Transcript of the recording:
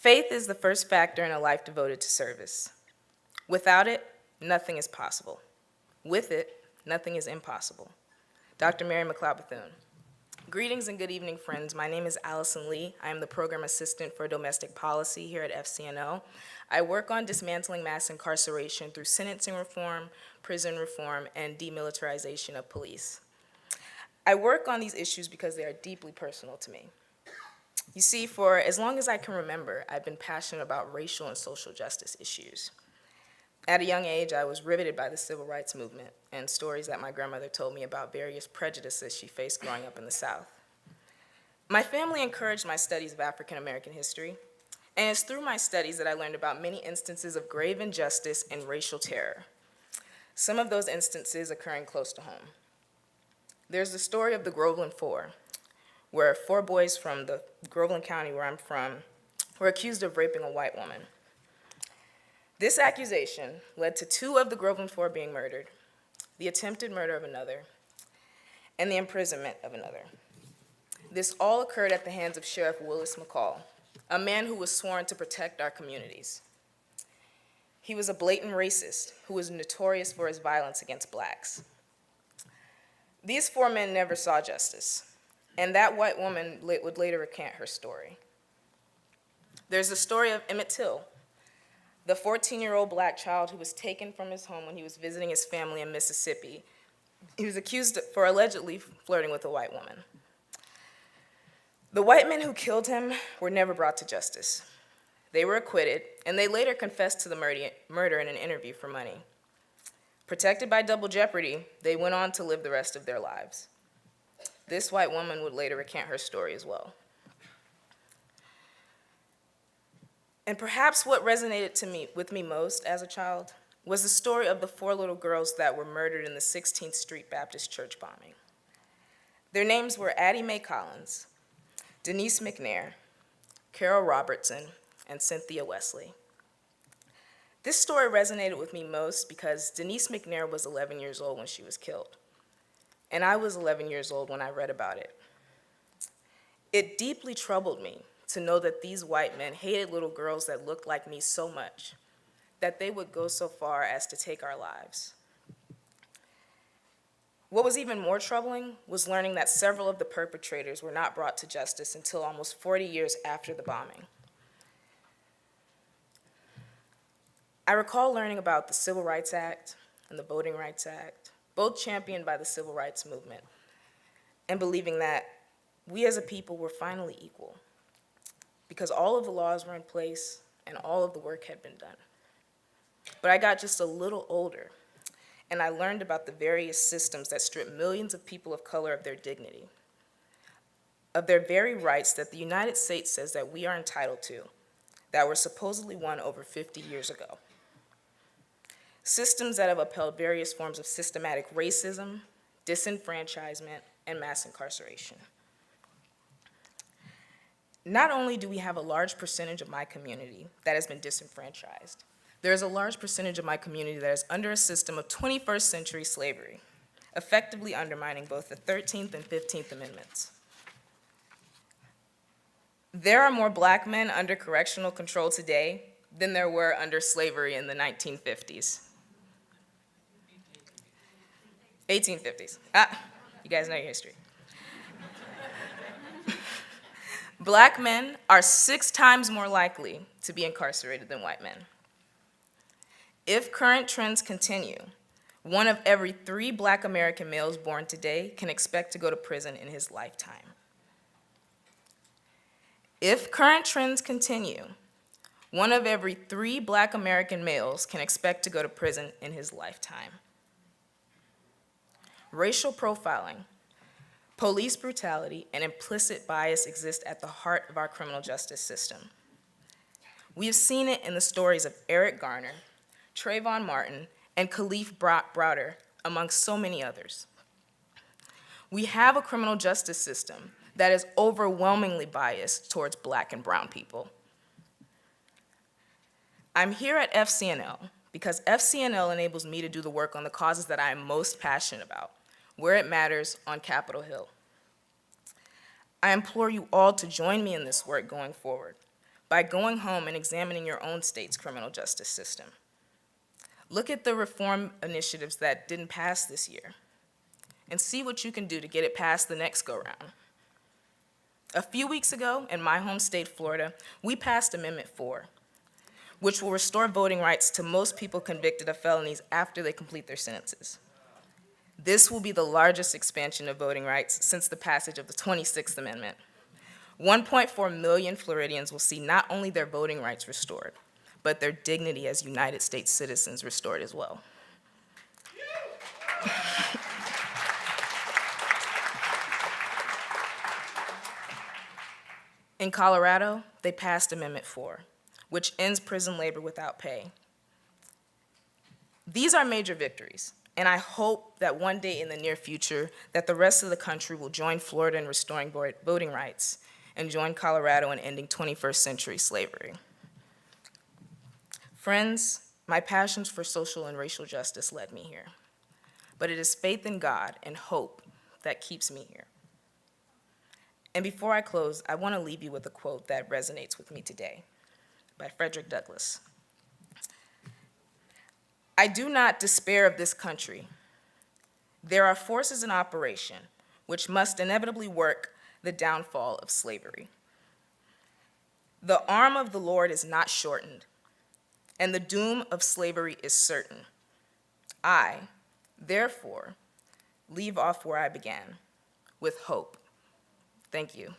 Faith is the first factor in a life devoted to service. Without it, nothing is possible. With it, nothing is impossible. Dr. Mary McLeod Bethune. Greetings and good evening, friends. My name is Allison Lee. I am the Program Assistant for Domestic Policy here at FCNO. I work on dismantling mass incarceration through sentencing reform, prison reform, and demilitarization of police. I work on these issues because they are deeply personal to me. You see, for as long as I can remember, I've been passionate about racial and social justice issues. At a young age, I was riveted by the civil rights movement and stories that my grandmother told me about various prejudices she faced growing up in the South. My family encouraged my studies of African American history, and it's through my studies that I learned about many instances of grave injustice and racial terror, some of those instances occurring close to home. There's the story of the Groveland Four, where 4 boys from the Groveland County, where I'm from, were accused of raping a white woman. This accusation led to 2 of the Groveland Four being murdered, the attempted murder of another, and the imprisonment of another. This all occurred at the hands of Sheriff Willis McCall, a man who was sworn to protect our communities. He was a blatant racist who was notorious for his violence against blacks. These 4 men never saw justice, and that white woman would later recant her story. There's the story of Emmett Till, the 14-year-old black child who was taken from his home when he was visiting his family in Mississippi. He was accused for allegedly flirting with a white woman. The white men who killed him were never brought to justice. They were acquitted, and they later confessed to the murder in an interview for money. Protected by double jeopardy, they went on to live the rest of their lives. This white woman would later recant her story as well. And perhaps what resonated with me most as a child was the story of the 4 little girls that were murdered in the 16th Street Baptist Church bombing. Their names were Addie Mae Collins, Denise McNair, Carol Robertson, and Cynthia Wesley. This story resonated with me most because Denise McNair was 11 years old when she was killed, and I was 11 years old when I read about it. It deeply troubled me to know that these white men hated little girls that looked like me so much that they would go so far as to take our lives. What was even more troubling was learning that several of the perpetrators were not brought to justice until almost 40 years after the bombing. I recall learning about the Civil Rights Act and the Voting Rights Act, both championed by the Civil Rights Movement, and believing that we as a people were finally equal because all of the laws were in place and all of the work had been done. But I got just a little older, and I learned about the various systems that strip millions of people of color of their dignity, of their very rights that the United States says that we are entitled to, that were supposedly won over 50 years ago. Systems that have upheld various forms of systematic racism, disenfranchisement, and mass incarceration. Not only do we have a large percentage of my community that has been disenfranchised, there is a large percentage of my community that is under a system of 21st century slavery, effectively undermining both the 13th and 15th Amendments. There are more black men under correctional control today than there were under slavery in the 1950s. 1850s. You guys know your history. Black men are 6 times more likely to be incarcerated than white men. If current trends continue, 1 of every 3 black American males born today can expect to go to prison in his lifetime. If current trends continue, 1 of every 3 black American males can expect to go to prison in his lifetime. Racial profiling, police brutality, and implicit bias exist at the heart of our criminal justice system. We have seen it in the stories of Eric Garner, Trayvon Martin, and Khalif Browder, amongst so many others. We have a criminal justice system that is overwhelmingly biased towards black and brown people. I'm here at FCNL because FCNL enables me to do the work on the causes that I am most passionate about, where it matters on Capitol Hill. I implore you all to join me in this work going forward, by going home and examining your own state's criminal justice system. Look at the reform initiatives that didn't pass this year and see what you can do to get it passed the next go-round. A few weeks ago, in my home state, Florida, we passed Amendment 4, which will restore voting rights to most people convicted of felonies after they complete their sentences. This will be the largest expansion of voting rights since the passage of the 26th Amendment. 1.4 million Floridians will see not only their voting rights restored, but their dignity as United States citizens restored as well. In Colorado, they passed Amendment 4, which ends prison labor without pay. These are major victories, and I hope that one day in the near future that the rest of the country will join Florida in restoring voting rights and join Colorado in ending 21st century slavery. Friends, my passions for social and racial justice led me here, but it is faith in God and hope that keeps me here. And before I close, I want to leave you with a quote that resonates with me today by Frederick Douglass. "I do not despair of this country. There are forces in operation which must inevitably work the downfall of slavery. The arm of the Lord is not shortened, and the doom of slavery is certain. I, therefore, leave off where I began, with hope." Thank you.